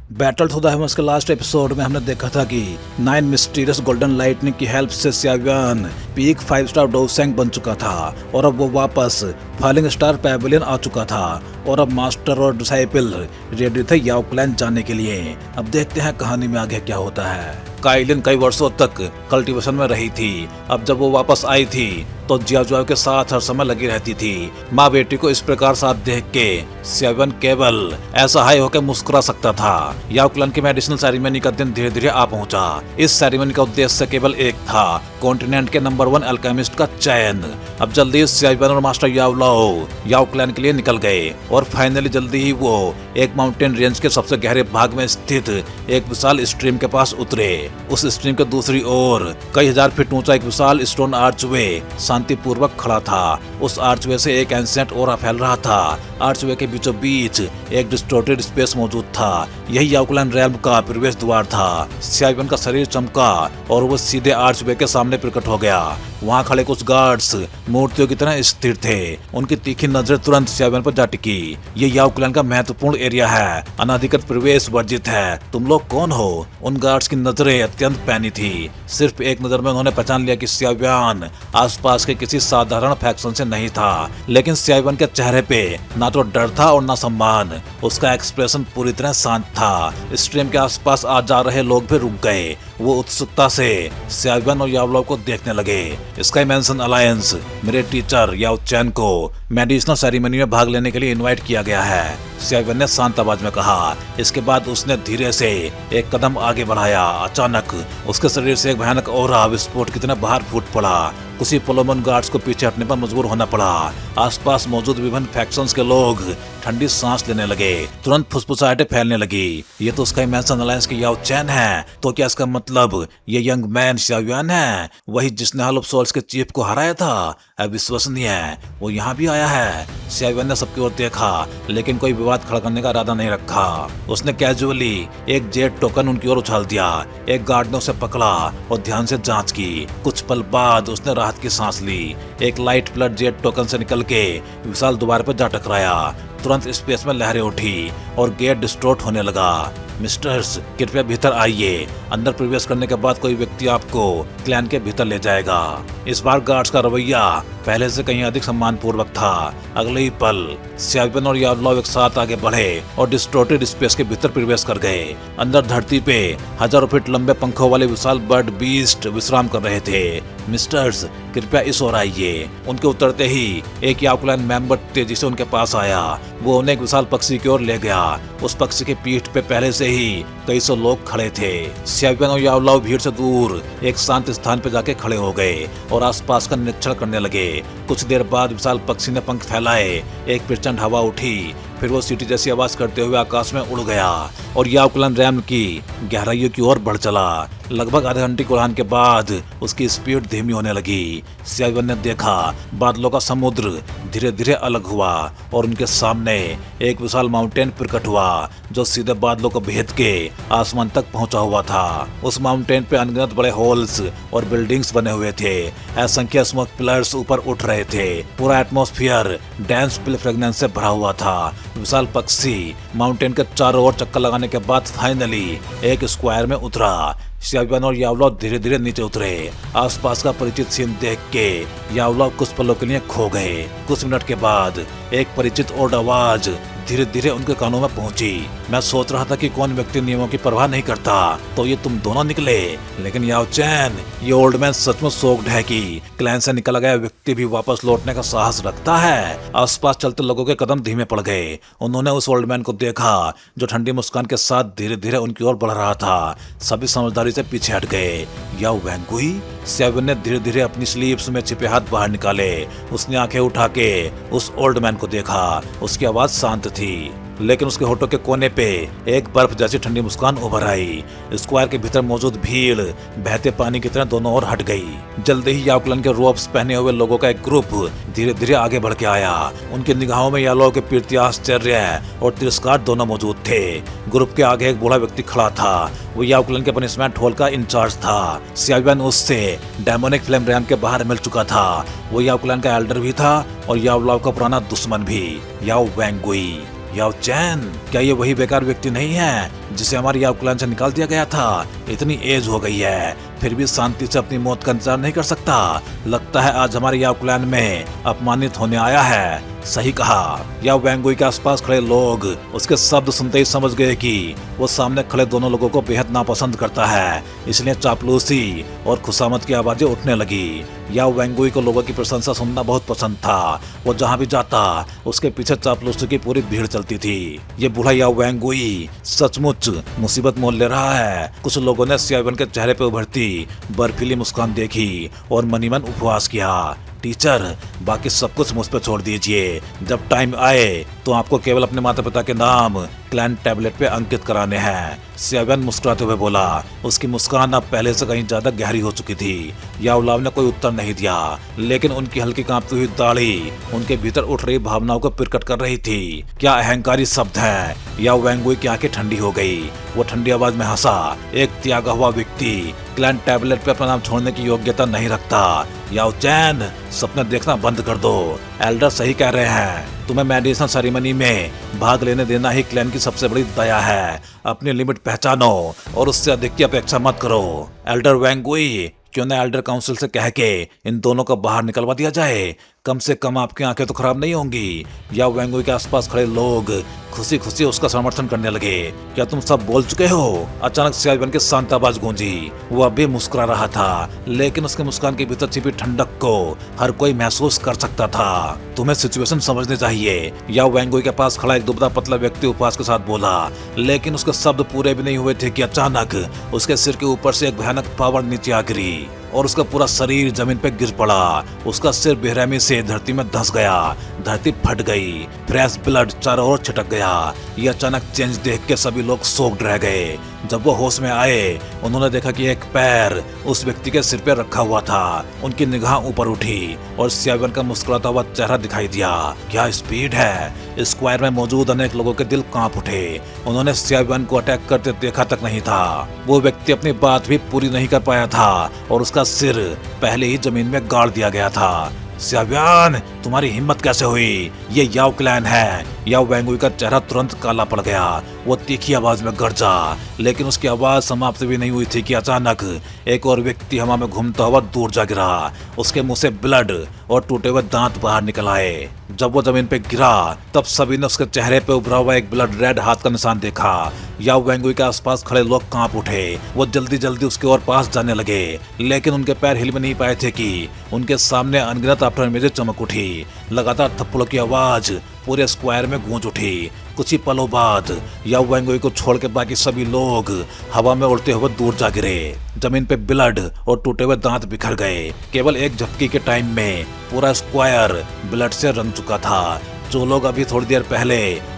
Battle to the heavens के last episode में हमने देखा था कि 9 मिस्टीरियस गोल्डन लाइटनिंग की हेल्प से सियावियन पीक 5 स्टार डोसेंग बन चुका था और अब वो वापस फॉलिंग स्टार पैवेलियन आ चुका था और अब मास्टर और डिसाइपल रेडी थे याओ क्लैन जाने के लिए। अब देखते हैं कहानी में आगे क्या होता है। काइलिन कई वर्षों तक कल्टीवेशन में रही थी। अब जब वो वापस आई थी तो जियाजुआओ के साथ हर समय लगी रहती थी। माँ बेटी को इस प्रकार साथ देख के सियावियन केवल ऐसा हाई होकर मुस्कुरा सकता था। याओ क्लैन की मेडिसिनल सेरेमनी का दिन धीरे धीरे आ पहुंचा। इस सेरेमनी का उद्देश्य केवल एक था, कॉन्टिनेंट के नंबर 1 अल्केमिस्ट का चयन। अब जल्दी सियावियन और मास्टर याओलाओ याओ क्लैन के लिए निकल गए और फाइनली जल्दी ही वो एक माउंटेन रेंज के सबसे गहरे भाग में स्थित एक विशाल स्ट्रीम के पास उतरे। उस स्ट्रीम के दूसरी ओर कई हजार फीट ऊंचा एक विशाल स्टोन आर्चवे शांतिपूर्वक खड़ा था। उस आर्चवे से एक एंसेंट ऑरा फैल रहा था। आर्चवे के बीचों बीच एक डिस्टॉर्टेड स्पेस मौजूद था। यही याओ क्लैन रेल्म का प्रवेश द्वार था। सियावियन का शरीर चमका और वो सीधे आर्चवे के सामने प्रकट हो गया। वहाँ खड़े कुछ गार्ड्स मूर्तियों की तरह स्थिर थे। उनकी तीखी नजर तुरंत सियावियन पर जा टिकी। ये याओ क्लैन का महत्वपूर्ण एरिया है, अनाधिकृत प्रवेश वर्जित है। तुम लोग कौन हो? उन गार्ड्स की नजरें अत्यंत पैनी थी। सिर्फ एक नजर में उन्होंने पहचान लिया कि सियावियन आसपास के किसी साधारण फैक्शन से नहीं था। लेकिन सियावियन के चेहरे पे ना तो डर था और ना सम्मान। उसका एक्सप्रेशन पूरी तरह शांत था। स्ट्रीम के आसपास आ जा रहे लोग भी रुक गए। वो उत्सुकता से सियावियन और याओलाओ को देखने लगे। स्काई मैंसन अलायंस मेरे टीचर याओ चैन को मेडिसिनल सेरेमनी में भाग लेने के लिए इनवाइट किया गया है, सियावियन ने शांत आवाज में कहा। इसके बाद उसने धीरे से एक कदम आगे बढ़ाया। अचानक उसके शरीर से एक भयानक ऑरा विस्फोट की तरह बाहर फूट पड़ा। कुछ ही पलों में उन गार्ड्स को पीछे हटने पर मजबूर होना पड़ा। आसपास मौजूद विभिन्न फैक्शंस के लोग ठंडी सांस लेने लगे। तुरंत फुसफुसाहटें फैलने लगी। ये तो स्काई मैंसन अलायंस के याओ चैन है। तो क्या इसका मतलब ये यंग मैन सियावियन है, वही जिसने हॉल ऑफ सोल्स के चीफ को हराया था? अविश्वसनीय है, वो यहाँ भी आया है। सियावियन ने सबकी ओर देखा लेकिन कोई विवाद खड़ा करने का इरादा नहीं रखा। उसने कैजुअली एक जेट टोकन उनकी ओर उछाल दिया। एक गार्ड ने उसे पकड़ा और ध्यान से जांच की। कुछ पल बाद उसने राहत की सांस ली। एक लाइट ब्लड जेट टोकन से निकल के विशाल द्वार पर जा टकराया। तुरंत स्पेस में लहरें उठी और गेट डिस्टॉर्ट होने लगा। मिस्टर्स, कृपया भीतर आइए। अंदर प्रवेश करने के बाद कोई व्यक्ति आपको क्लैन के भीतर ले जाएगा। इस बार गार्ड्स का रवैया पहले से कहीं अधिक सम्मानपूर्वक था। अगले ही पल सियावियन और याओलाओ एक साथ आगे बढ़े और डिस्टॉर्टेड स्पेस के भीतर प्रवेश कर गए। अंदर धरती पे हजारों फीट लंबे पंखों वाले विशाल बर्ड बीस्ट विश्राम कर रहे थे। मिस्टर्स, कृपया इस ओर आइए। उनके उतरते ही एक याओ क्लैन मेंबर तेजी से उनके पास आया। वो उन्हें एक विशाल पक्षी की ओर ले गया। उस पक्षी की पीठ पे पहले से ही कई सौ लोग खड़े थे। सियावियन और याओलाओ भीड़ से दूर एक शांत स्थान पे जाके खड़े हो गए और आसपास का निरीक्षण करने लगे। कुछ देर बाद विशाल पक्षी ने पंख फैलाए। एक प्रचंड हवा उठी। फिर वो सीटी जैसी आवाज करते हुए आकाश में उड़ गया और याओ क्लैन रेल्म की गहराइयों की ओर बढ़ चला। लगभग आधे घंटे की उड़ान के बाद उसकी स्पीड धीमी होने लगी। सियावियन ने देखा बादलों का समुद्र धीरे धीरे अलग हुआ और उनके सामने एक विशाल माउंटेन प्रकट हुआ जो सीधे बादलों को भेद के आसमान तक पहुंचा हुआ था। उस माउंटेन पे अनगिनत बड़े हॉल्स और बिल्डिंग्स बने हुए थे। असंख्य स्मोक पिलर्स ऊपर उठ रहे थे। पूरा एटमॉस्फेयर डेंस पिल फ्रेगनेंस से भरा हुआ था। विशाल पक्षी माउंटेन के चारों ओर चक्कर लगाने के बाद फाइनली एक स्क्वायर में उतरा। सियावियन और याओलाओ धीरे धीरे नीचे उतरे। आसपास का परिचित सीन देख के याओलाओ कुछ पलों के लिए खो गए। कुछ मिनट के बाद एक परिचित और आवाज धीरे धीरे उनके कानों में पहुंची। मैं सोच रहा था कि कौन व्यक्ति नियमों की परवाह नहीं करता तो ये तुम दोनों निकले। लेकिन याओ चैन, ये ओल्ड मैन सचमुच शॉक्ड है कि क्लैन से निकला गया व्यक्ति भी वापस लौटने का साहस रखता है। आसपास चलते लोगों के कदम धीमे पड़ गए। उन्होंने उस ओल्ड मैन को देखा जो ठंडी मुस्कान के साथ धीरे धीरे उनकी ओर बढ़ रहा था। सभी समझदारी से पीछे हट गए। याओ वैंगुई? सियावियन ने धीरे धीरे अपनी स्लीव्स में छिपे हाथ बाहर निकाले। उसने आंखें उठा के उस ओल्ड मैन को देखा। उसकी आवाज शांत थी लेकिन उसके होठों के कोने पे एक बर्फ जैसी ठंडी मुस्कान उभर आई। स्क्वायर के भीतर मौजूद भीड़ बहते पानी की तरह दोनों ओर हट गई। जल्दी ही याओ क्लैन के रोब्स पहने हुए लोगों का एक ग्रुप धीरे धीरे आगे बढ़ के आया। उनकी निगाहों में याओलाओ के प्रति आश्चर्य और तिरस्कार दोनों मौजूद थे। ग्रुप के आगे एक बूढ़ा व्यक्ति खड़ा था। वो याओ क्लैन के पनिशमेंट हॉल का इंचार्ज था। सियावियन उससे डेमोनिक फ्लेम रैम के बाहर मिल चुका था। वो याओ क्लैन का एल्डर भी था और याओलाओ का पुराना दुश्मन भी। याओ वैंगुई, याओ चैन, क्या ये वही बेकार व्यक्ति नहीं है जिसे हमारी याव क्लैन से निकाल दिया गया था, इतनी एज हो गई है, फिर भी शांति से अपनी मौत का इंतजार नहीं कर सकता। लगता है आज हमारे याव क्लैन में अपमानित होने आया है। सही कहा। याव वैंगुई के आसपास खड़े लोग उसके शब्द सुनते ही समझ गए कि वो सामने खड़े दोनों लोगों को बेहद नापसंद करता है, इसलिए चापलूसी और खुशामद की आवाजें उठने लगी। याव वैंगुई को लोगों की प्रशंसा सुनना बहुत पसंद था। वो जहाँ भी जाता उसके पीछे चापलूसी की पूरी भीड़ चलती थी। ये बूढ़ा याव वैंगुई सचमुच मुसीबत मोल ले रहा है। कुछ लोगों ने सियावन के चेहरे पे उभरती बर्फीली मुस्कान देखी और मनीमन उपवास किया। टीचर, बाकी सब कुछ मुझ पे छोड़ दीजिए। जब टाइम आए तो आपको केवल अपने माता पिता के नाम क्लैन टैबलेट पे अंकित कराने हैं। सियावन मुस्कुराते हुए बोला। उसकी मुस्कान अब पहले से कहीं ज्यादा गहरी हो चुकी थी। यावलाव ने कोई उत्तर नहीं दिया, लेकिन उनकी हल्की कांपती हुई दाढ़ी उनके भीतर उठ रही भावनाओं को प्रकट कर रही थी। क्या अहंकारी शब्द है। याव वैंगुई की आंखें ठंडी हो गई। वो ठंडी आवाज में हंसा। एक त्यागा हुआ व्यक्ति क्लैन टैबलेट पे अपना नाम छोड़ने की योग्यता नहीं रखता। याव चैन, सपने देखना बंद कर दो। एल्डर सही कह रहे हैं। तुम्हें मेडिसिन सेरेमनी में भाग लेने देना ही क्लैन की सबसे बड़ी दया है। अपनी लिमिट पहचानो और उससे अधिक की अपेक्षा मत करो। एल्डर वैंगुई, क्यों न एल्डर काउंसिल से कह के इन दोनों को बाहर निकलवा दिया जाए। कम से कम आपकी आंखें तो खराब नहीं होंगी। याव वैंगुई के आसपास खड़े लोग खुशी खुशी उसका समर्थन करने लगे। क्या तुम सब बोल चुके हो? अचानक सियावन की शांत आवाज गूंजी। वो अभी मुस्कुरा रहा था, लेकिन उसके मुस्कान के भीतर छिपी ठंडक को हर कोई महसूस कर सकता था। तुम्हें सिचुएशन समझनी चाहिए। याव वैंगुई के पास खड़ा एक दुबला पतला व्यक्ति उपवास के साथ बोला, लेकिन उसके शब्द पूरे भी नहीं हुए थे कि अचानक उसके सिर के ऊपर से एक भयानक पावर नीचे आ गिरी और उसका पूरा शरीर जमीन पे गिर पड़ा। उसका सिर बेरहमी से धरती में धंस गया। धरती फट गई। फ्रेश ब्लड चारों ओर छिटक गया। ये अचानक चेंज देख के सभी लोग शॉक्ड रह गए। जब वो होश में आए, उन्होंने देखा कि एक पैर उस व्यक्ति के सिर पे रखा हुआ था। उनकी निगाह ऊपर उठी और सियावन का मुस्कुराता हुआ चेहरा दिखाई दिया। क्या स्पीड है। स्क्वायर में मौजूद अनेक लोगों के दिल कांप उठे। उन्होंने सियावन को अटैक करते देखा तक नहीं था। वो व्यक्ति अपनी बात भी पूरी नहीं कर पाया था और उसका सिर पहले ही जमीन में गाड़ दिया गया था। सियावन, तुम्हारी हिम्मत कैसे हुई? ये याव क्लैन है। याव वैंगुई का चेहरा तुरंत काला पड़ गया। वो तीखी आवाज में गरजा, लेकिन उसकी आवाज समाप्त भी नहीं हुई थी कि अचानक एक और व्यक्ति हवा में घूमता हुआ दूर जा गिरा। उसके मुंह से ब्लड और टूटे हुए दांत बाहर निकल आए। जब वो जमीन पे गिरा, तब सभी ने उसके चेहरे पे उभरा हुआ एक ब्लड रेड हाथ का निशान देखा। याव वैंगुई के आसपास खड़े लोग कांप उठे। वो जल्दी जल्दी उसके और पास जाने लगे, लेकिन उनके पैर हिल भी नहीं पाए थे कि उनके सामने अनगिनत आफ्टर इमेजेस चमक उठी। लगातार थप्पड़ों की आवाज पूरे स्क्वायर में गूंज उठी। कुछ ही पलों बाद याव वैंगुई को छोड़ के बाकी सभी लोग हवा में उड़ते हुए दूर जा गिरे। जमीन पे ब्लड और टूटे हुए दांत बिखर गए। केवल एक झपकी के टाइम में पूरा स्क्वायर ब्लड से रंग चुका था। जो लोग अभी थोड़ी देर पहले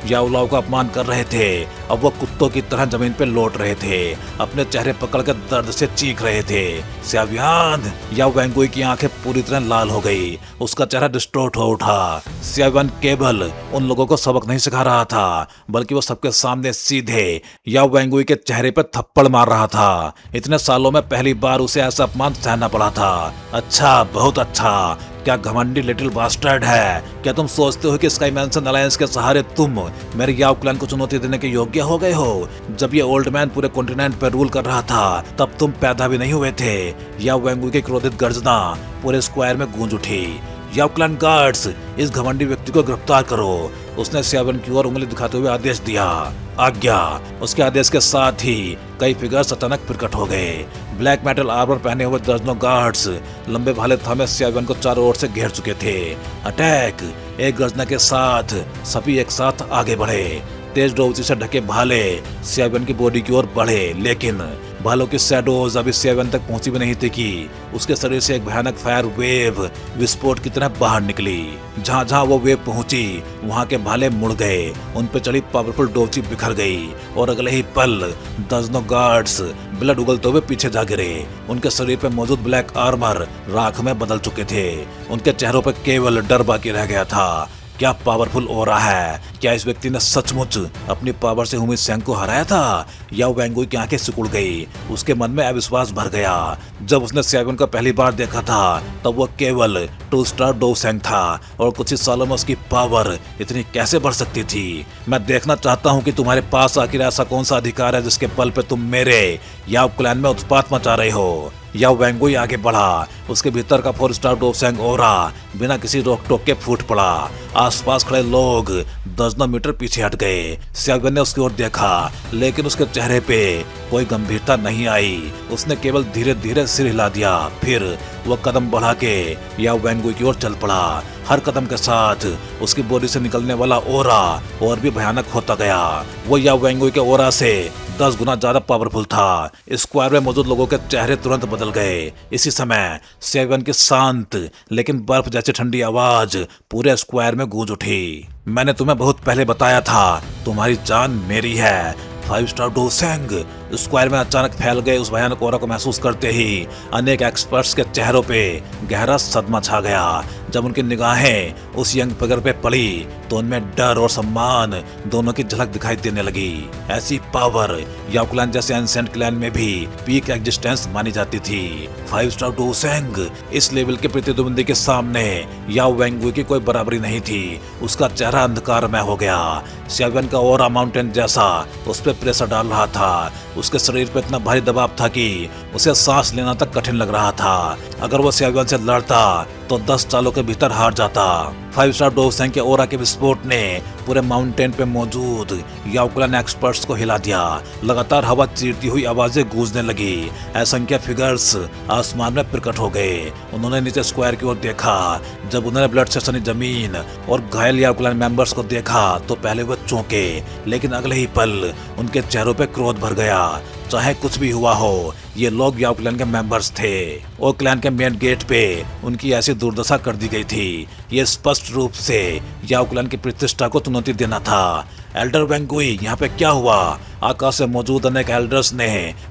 यावलाव का अपमान कर रहे थे, अब वो कुत्तों की तरह जमीन पे लौट रहे थे। अपने चेहरे पकड़कर दर्द से चीख रहे थे। सियावन, याव वैंगुई की आंखें पूरी तरह लाल हो गई। उसका चेहरा डिस्टॉर्ट हो उठा। सियावन केवल उन लोगों को सबक नहीं सिखा रहा था, बल्कि वो सबके सामने सीधे याव वैंगुई के चेहरे पर थप्पड़ मार रहा था। इतने सालों में पहली बार उसे ऐसा अपमान सहना पड़ा था। अच्छा, बहुत अच्छा। क्या घमंडी लिटिल बास्टर्ड है। क्या तुम सोचते हो कि स्काई मैंसन अलायंस के सहारे तुम मेरे याव क्लैन को चुनौती देने के योग्य हो गए हो? जब ये ओल्ड मैन पूरे कॉन्टिनेंट पर रूल कर रहा था, तब तुम पैदा भी नहीं हुए थे। याव वैंगुई की क्रोधित गर्जना पूरे स्क्वायर में गूंज उठी। याव क्लैन गार्ड्स, इस घमंडी व्यक्ति को गिरफ्तार करो। उसने सियावन की ओर उंगली दिखाते हुए आदेश दिया। आज्ञा। उसके आदेश के साथ ही कई फिगर्स अचानक प्रकट हो गए। ब्लैक मेटल आर्मर पहने हुए दर्जनों गार्ड्स लंबे भाले थामे सियावन को चारों ओर से घेर चुके थे। अटैक। एक गर्जना के साथ सभी एक साथ आगे बढ़े। तेज डोजी से ढके भाले सियावन की बॉडी की ओर बढ़े, लेकिन भालों की शैडोज अभी सियावन तक पहुंची भी नहीं थी कि उसके शरीर से एक भयानक फायर वेव विस्फोट की तरह बाहर निकली। जहां जहां वो वेव पहुंची, वहां के भाले मुड़ गए। उन पे चढ़ी पावरफुल डोची बिखर गई और अगले ही पल दर्जनों गार्ड्स ब्लड उगलते हुए पीछे जा गिरे। उनके शरीर पे मौजूद ब्लैक आर्मर राख में बदल चुके थे। उनके चेहरों पर केवल डर बाकी रह गया था। क्या पावरफुल ओरा है। क्या इस व्यक्ति ने सचमुच अपनी पावर से हुमी सेंग को हराया था? या वेंगुई की आंखें सिकुड़ गई। उसके मन में अविश्वास भर गया। जब उसने सियावन को पहली बार देखा था तब वो केवल 2 स्टार डो सेंग था और कुछ ही सालों में उसकी पावर इतनी कैसे बढ़ सकती थी। मैं देखना चाहता हूँ कि तुम्हारे पास आखिर ऐसा कौन सा अधिकार है जिसके बल पे तुम मेरे याओ क्लैन में उत्पात मचा रहे हो। याओ वेंगुई आगे बढ़ा। उसके भीतर का 4 स्टार डो सेंग ओरा बिना किसी रोक टोक के फूट पड़ा। आसपास खड़े लोग दर्जनों मीटर पीछे हट गए। सियावन ने उसकी ओर देखा लेकिन उसके चेहरे पे कोई गंभीरता नहीं आई। उसने केवल धीरे धीरे सिर हिला दिया। फिर वो कदम बढ़ा के याओ वेंगुई की ओर चल पड़ा। हर कदम के साथ उसकी बॉडी से निकलने वाला ओरा और भी भयानक होता गया। वो याओ वेंगुई के ओरा से 10 गुना ज्यादा पावरफुल था। स्क्वायर में मौजूद लोगों के चेहरे तुरंत बदल गए। इसी समय सियावन की शांत लेकिन बर्फ जैसी ठंडी आवाज पूरे स्क्वायर में गूंज उठी। मैंने तुम्हें बहुत पहले बताया था, तुम्हारी जान मेरी है। 5 स्टार डो सेंग। स्क्वायर में अचानक फैल गए उस भयानक ओरा को महसूस करते ही अनेक एक्सपर्ट्स के चेहरों पे गहरा सदमा छा गया। जब उनकी निगाहें उस यंग फिगर पे पड़ी तो उनमें डर और सम्मान दोनों की झलक दिखाई देने लगी। ऐसी पावर याओ क्लैन जैसे एंसेंट क्लैन में भी पीक एग्जिस्टेंस मानी जाती थी। 5 स्टार डो सेंग इस लेवल के प्रतिद्वंदी के सामने याओ वेंगुई की कोई बराबरी नहीं थी। उसका चेहरा अंधकारमय हो गया। सियावन का ओरा माउंटेन जैसा उस पर प्रेशर डाल रहा था। उसके शरीर पर इतना भारी दबाव था कि उसे सांस लेना तक कठिन लग रहा था। अगर वो सियावन से लड़ता तो 10 सालों के भीतर हार जाता। 5 स्टार डो सेंग के ओरा के विस्फोट ने पूरे माउंटेन पे मौजूद याओ क्लैन एक्सपर्ट्स को हिला दिया। लगातार हवा चीरती हुई आवाजें गूंजने लगी। असंख्य फिगर्स आसमान में प्रकट हो गए। उन्होंने नीचे स्क्वायर की ओर देखा। जब उन्होंने ब्लड से सनी जमीन और घायल याओ क्लैन मेंबर्स को देखा तो पहले वो चौंके लेकिन अगले ही पल उनके चेहरों पे क्रोध भर गया। चाहे कुछ भी हुआ हो, ये लोग याओ क्लैन के मेंबर्स थे और क्लैन के मेन गेट पे उनकी ऐसी दुर्दशा कर दी गई थी। ये स्पष्ट रूप से याओ क्लैन की प्रतिष्ठा को चुनौती देना था। एल्डर वेंगुई, यहाँ पे क्या हुआ? आकाश से मौजूद अनेक एल्डर्स ने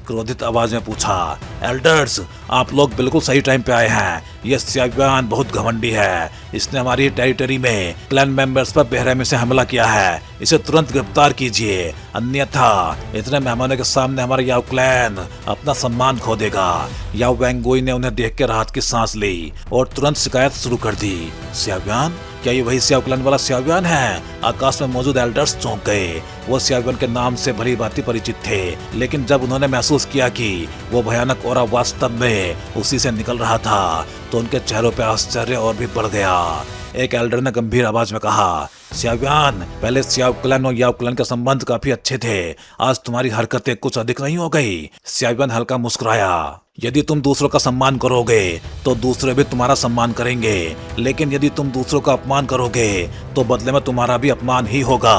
क्रोधित आवाज में पूछा। एल्डर्स, आप लोग बिल्कुल सही टाइम पे आए हैं। ये सियावन बहुत घमंडी है। इसने हमारी टेरिटरी में क्लैन मेंबर्स पर बेरहमी से हमला किया है। इसे तुरंत गिरफ्तार कीजिए, अन्यथा इतने मेहमानों के सामने हमारा याओ क्लैन अपना सम्मान खो देगा। याओ वेंगुई ने उन्हें देख के राहत की सांस ली और तुरंत शिकायत शुरू कर दी। सियावन, क्या ये वही याओ क्लैन वाला सियावन है? आकाश में मौजूद एल्डर्स चौंक गए। वो सियावन के नाम से भली भांति परिचित थे, लेकिन जब उन्होंने महसूस किया कि वो भयानक ओरा वास्तव में उसी से निकल रहा था तो उनके चेहरों पे आश्चर्य और भी बढ़ गया। एक एल्डर ने गंभीर आवाज में कहा, सियावन, पहले सियाओ क्लैन और याओ क्लैन के संबंध काफी अच्छे थे। आज तुम्हारी हरकतें कुछ अधिक नहीं हो गई? सियावन हल्का मुस्कुराया। यदि तुम दूसरों का सम्मान करोगे तो दूसरे भी तुम्हारा सम्मान करेंगे, लेकिन यदि तुम दूसरों का अपमान करोगे तो बदले में तुम्हारा भी अपमान ही होगा।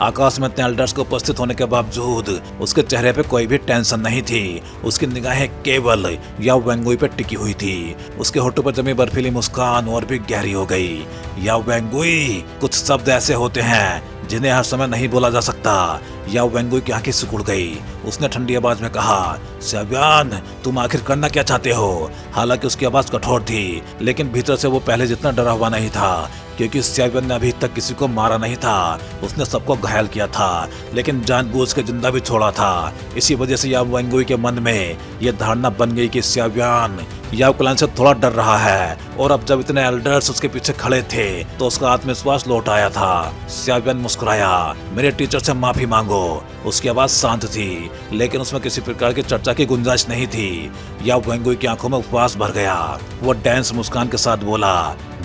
आकाश में इतने एल्डर्स के उपस्थित होने के बावजूद उसके चेहरे पे कोई भी टेंशन नहीं थी। उसकी निगाहें केवल याओ वेंगुई पे टिकी हुई थी। उसके होठों पर जमी बर्फीली मुस्कान और भी गहरी हो गई। याओ वेंगुई, कुछ शब्द ऐसे होते हैं जिन्हें हर समय नहीं बोला जा सकता। याओ वेंगुई की आंखें सिकुड़ गई। उसने ठंडी आवाज में कहा, सियावन, तुम आखिर करना क्या चाहते हो? हालांकि उसकी आवाज कठोर थी, लेकिन भीतर से वो पहले जितना डरा हुआ नहीं था, क्योंकि सियावन ने अभी तक किसी को मारा नहीं था। उसने सबको घायल किया था, लेकिन जानबूझ के जिंदा भी छोड़ा था। इसी वजह से याओ वेंगुई के मन में यह धारणा बन गई कि सियावन याओ क्लैन से थोड़ा डर रहा है। और अब जब इतने एल्डर्स उसके पीछे खड़े थे तो उसका आत्मविश्वास लौट आया था। सियावन मुस्कुराया, मेरे टीचर से माफी मांगो। उसकी आवाज शांत थी, लेकिन उसमें किसी प्रकार की चर्चा की गुंजाइश नहीं थी। याओ वेंगुई की आंखों में उपवास भर गया। वो डांस मुस्कान के साथ बोला,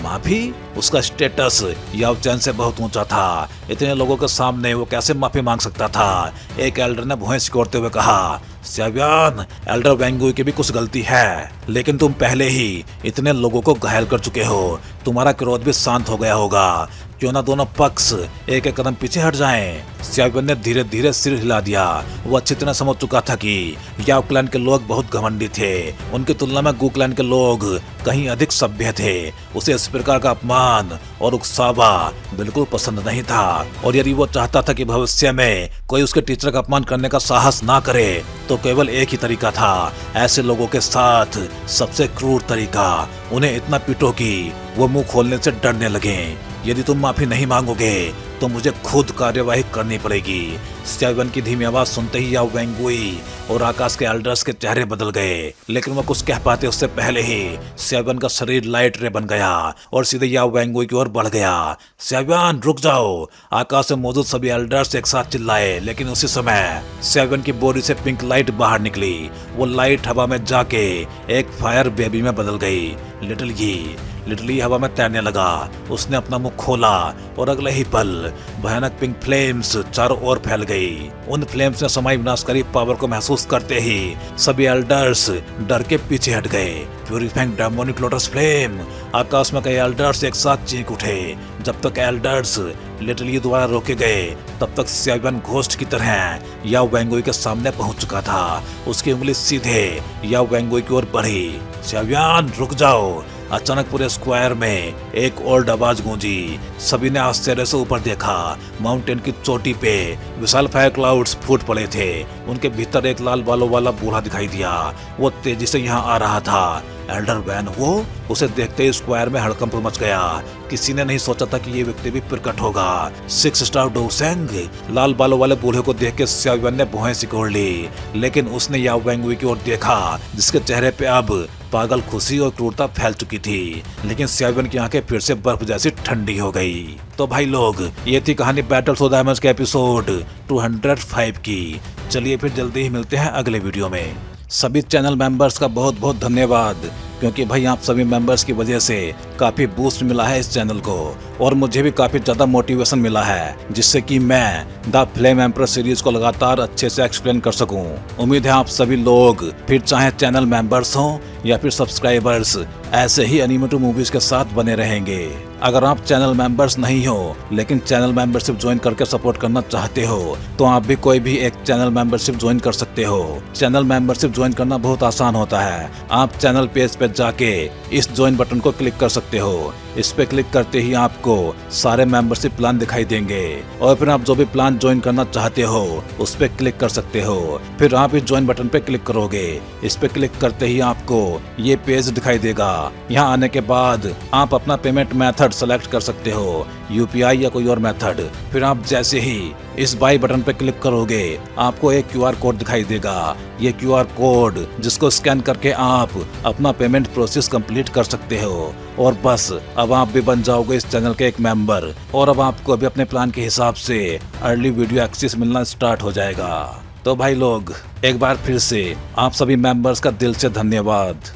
माफी? उसका स्टेटस याओ चैन से बहुत ऊंचा था। इतने लोगों के सामने वो कैसे माफी मांग सकता था? एक एल्डर ने भुएं सिकोड़ते हुए कहा, सियावन, एल्डर वेंगुई की भी कुछ गलती है, लेकिन तुम पहले ही इतने लोगों को घायल कर चुके हो। तुम्हारा क्रोध भी शांत हो गया होगा। क्यों ना दोनों पक्ष एक एक कदम पीछे हट जाएं। सियावन ने धीरे धीरे सिर हिला दिया। वो अच्छी तरह समझ चुका था कि याओ क्लैन के लोग बहुत घमंडी थे। उनकी तुलना में गू क्लैन के लोग कहीं अधिक सभ्य थे। उसे इस प्रकार का अपमान और उकसावा बिल्कुल पसंद नहीं था, और यदि वो चाहता था कि भविष्य में कोई उसके टीचर का अपमान करने का साहस ना करे तो केवल एक ही तरीका था, ऐसे लोगों के साथ सबसे क्रूर तरीका, उन्हें इतना पीटो कि वो मुंह खोलने से डरने लगे। यदि तुम माफी नहीं मांगोगे तो मुझे खुद कार्यवाही करनी पड़ेगी। स्यावन की धीमी आवाज सुनते ही याओ वेंगुई और आकाश के एल्डर्स के चेहरे बदल गए, लेकिन वो कुछ कह पाते उससे पहले ही स्यावन का शरीर लाइट रे बन गया और सीधे याओ वेंगुई की ओर बढ़ गया। स्यावन रुक जाओ! आकाश में मौजूद सभी एल्डर्स एक साथ चिल्लाए, लेकिन उसी समय स्यावन की बॉडी से पिंक लाइट बाहर निकली। वो लाइट हवा में जाके एक फायर बेबी में बदल गई। लिटली हवा में तैरने लगा। उसने अपना मुंह खोला और अगले ही पल भयानक पिंक फ्लेम्स चारों ओर फैल गई। उन फ्लेम्स ने समाई विनाशकारी पावर को महसूस करते ही सभी एल्डर्स डर के पीछे हट गए। Purifying demonic lotus flame! आकाश में कई एल्डर्स एक साथ चीख उठे। जब तक एल्डर्स लिटली द्वारा रोके गए तब तक स्यावन घोस्ट की तरह याओ वेंगुई के सामने पहुंच चुका था। उसकी उंगली सीधे याओ वेंगुई की ओर बढ़ी। स्यावन रुक जाओ! अचानक पूरे स्क्वायर में एक ओल्ड आवाज गूंजी। सभी ने आश्चर्य से ऊपर देखा। माउंटेन की चोटी पे विशाल फायर क्लाउड्स फूट पड़े थे। उनके भीतर एक लाल बालों वाला बूढ़ा दिखाई दिया। वो तेजी से यहाँ आ रहा था। एल्डर वैन वो! उसे देखते ही स्क्वायर में हड़कंप मच गया। किसी ने नहीं सोचा था कि ये व्यक्ति भी प्रकट होगा। 6 स्टार डोसेंग! लाल बालों वाले बूढ़े को देख के स्यावन ने भौहें सिकोड़ ली, लेकिन उसने याओ वेंगुई की ओर देखा जिसके चेहरे पे अब पागल खुशी और क्रूरता फैल चुकी थी। लेकिन स्यावन की आंखें फिर से बर्फ जैसी ठंडी हो गई। तो भाई लोग, ये थी कहानी बैटल्स ऑफ डायमंड्स के एपिसोड 205 की। चलिए फिर जल्दी ही मिलते हैं अगले वीडियो में। सभी चैनल मेंबर्स का बहुत बहुत धन्यवाद, क्योंकि भाई आप सभी मेंबर्स की वजह से काफी बूस्ट मिला है इस चैनल को, और मुझे भी काफी ज्यादा मोटिवेशन मिला है, जिससे कि मैं द फ्लेम एम्परर सीरीज को लगातार अच्छे से एक्सप्लेन कर सकूं। उम्मीद है आप सभी लोग, फिर चाहे चैनल मेंबर्स हों या फिर सब्सक्राइबर्स, ऐसे ही एनिमेटेड मूवीज के साथ बने रहेंगे। अगर आप चैनल मेंबर्स नहीं हो लेकिन चैनल मेंबरशिप ज्वाइन करके सपोर्ट करना चाहते हो तो आप भी कोई भी एक चैनल मेंबरशिप ज्वाइन कर सकते हो। चैनल मेंबरशिप ज्वाइन करना बहुत आसान होता है। आप चैनल पेज पे जाके इस ज्वाइन बटन को क्लिक कर सकते हो। इस पे क्लिक करते ही आपको सारे मेंबरशिप प्लान दिखाई देंगे, और फिर आप जो भी प्लान ज्वाइन करना चाहते हो उस पे क्लिक कर सकते हो। फिर आप इस ज्वाइन बटन पे क्लिक करोगे। इस पे क्लिक करते ही आपको ये पेज दिखाई देगा। यहाँ आने के बाद आप अपना पेमेंट मेथड सेलेक्ट कर सकते हो, यूपीआई या कोई और मेथड। फिर आप जैसे ही इस बाई बटन पे क्लिक करोगे आपको एक क्यूआर कोड दिखाई देगा। ये क्यूआर कोड जिसको स्कैन करके आप अपना पेमेंट प्रोसेस कंप्लीट कर सकते हो, और बस अब आप भी बन जाओगे इस चैनल के एक मेंबर, और अब आपको भी अपने प्लान के हिसाब से अर्ली वीडियो एक्सेस मिलना स्टार्ट हो जाएगा। तो भाई लोग, एक बार फिर से आप सभी मेंबर्स का दिल से धन्यवाद।